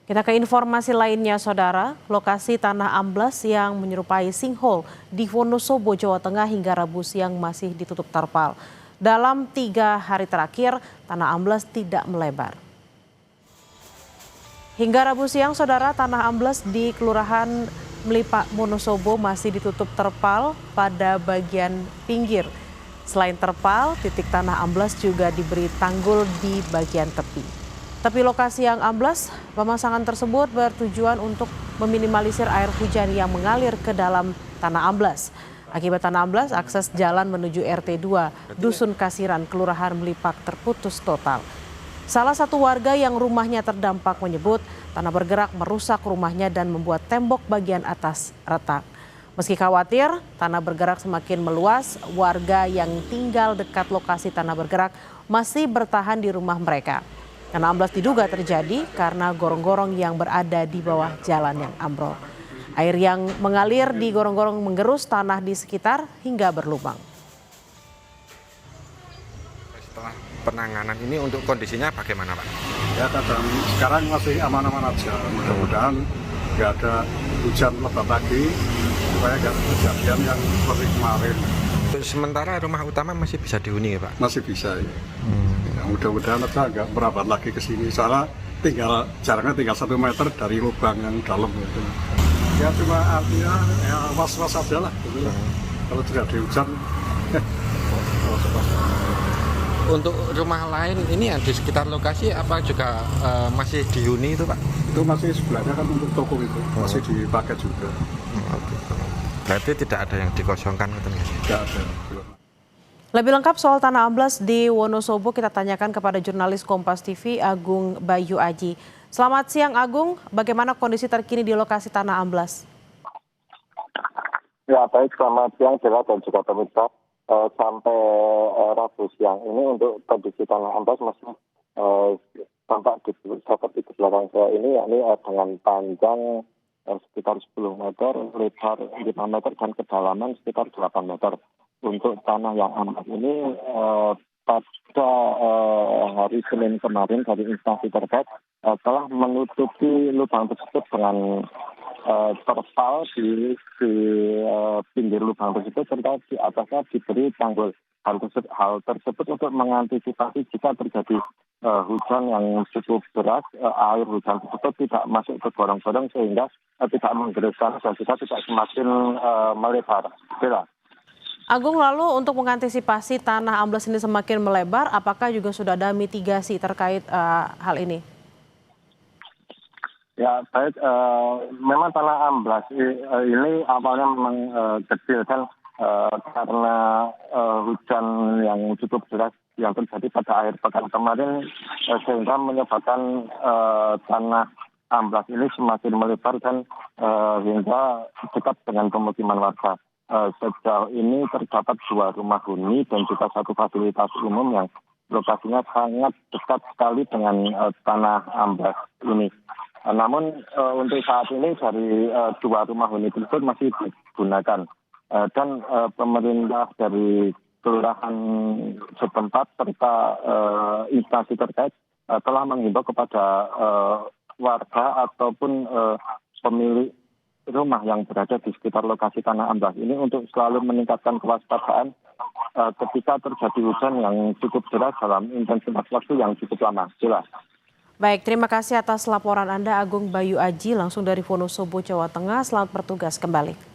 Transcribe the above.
Kita ke informasi lainnya, Saudara. Lokasi tanah amblas yang menyerupai sinkhole di Wonosobo, Jawa Tengah hingga Rabu siang masih ditutup terpal. Dalam 3 hari terakhir, tanah amblas tidak melebar. Hingga Rabu siang, Saudara, tanah amblas di Kelurahan Melipa, Wonosobo masih ditutup terpal pada bagian pinggir. Selain terpal, titik tanah amblas juga diberi tanggul di bagian tepi. Tapi lokasi yang amblas, pemasangan tersebut bertujuan untuk meminimalisir air hujan yang mengalir ke dalam tanah amblas. Akibat tanah amblas, akses jalan menuju RT 2 Dusun Kasiran, Kelurahan Melipak terputus total. Salah satu warga yang rumahnya terdampak menyebut tanah bergerak merusak rumahnya dan membuat tembok bagian atas retak. Meski khawatir tanah bergerak semakin meluas, warga yang tinggal dekat lokasi tanah bergerak masih bertahan di rumah mereka. Tanah amblas diduga terjadi karena gorong-gorong yang berada di bawah jalan yang ambrol. Air yang mengalir di gorong-gorong menggerus tanah di sekitar hingga berlubang. Setelah penanganan ini untuk kondisinya bagaimana, Pak? Ya, sekarang masih aman-aman aja. Mudah-mudahan nggak ada hujan lebat lagi supaya nggak kejadian yang seperti kemarin. Sementara rumah utama masih bisa dihuni ya, Pak? Masih bisa ya. Mudah-mudahan aja nggak merapat lagi ke sini. Soalnya jaraknya tinggal 1 meter dari lubang yang dalam itu. Ya cuma artinya ya was-was aja lah. Gitu. Kalau tidak ada hujan. Untuk rumah lain ini yang di sekitar lokasi apa juga masih dihuni itu, Pak? Itu masih sebelahnya kan untuk toko itu masih dipakai juga. Berarti tidak ada yang dikosongkan gitu ya? Tidak ada. Lebih lengkap soal tanah amblas di Wonosobo kita tanyakan kepada jurnalis Kompas TV Agung Bayu Aji. Selamat siang Agung, bagaimana kondisi terkini di lokasi tanah amblas? Ya baik, selamat siang Bella dan juga pemirsa. Sampai Rabu siang ini untuk kondisi tanah amblas masih tampak seperti di belakang saya ini, yakni dengan panjang sekitar 10 meter, lebar 5 meter dan kedalaman sekitar 8 meter. Untuk tanah yang amblas ini pada hari Senin kemarin dari instansi terkait telah menutupi lubang tersebut dengan terpal di pinggir lubang tersebut serta di atasnya diberi tanggul. Hal tersebut untuk mengantisipasi jika terjadi hujan yang cukup deras, air hujan tersebut tidak masuk ke gorong-gorong sehingga tidak menggeruskan dan juga tidak semakin melebar. Bella. Agung, lalu untuk mengantisipasi tanah amblas ini semakin melebar, apakah juga sudah ada mitigasi terkait hal ini? Ya baik, memang tanah amblas ini awalnya memang kecil kan karena hujan yang cukup deras yang terjadi pada akhir pekan kemarin sehingga menyebabkan tanah amblas ini semakin melebar dan hingga dekat dengan pemukiman warga. Sejauh ini terdapat 2 rumah huni dan juga 1 fasilitas umum yang lokasinya sangat dekat sekali dengan tanah amblas ini. Namun untuk saat ini dari 2 rumah huni tersebut masih digunakan dan pemerintah dari kelurahan setempat serta instansi terkait telah menghimbau kepada warga ataupun pemilik rumah yang berada di sekitar lokasi tanah amblas ini untuk selalu meningkatkan kewaspadaan ketika terjadi hujan yang cukup deras dalam intensitas waktu yang cukup lama. Jelas. Baik, terima kasih atas laporan Anda Agung Bayu Aji langsung dari Wonosobo, Jawa Tengah. Selamat bertugas kembali.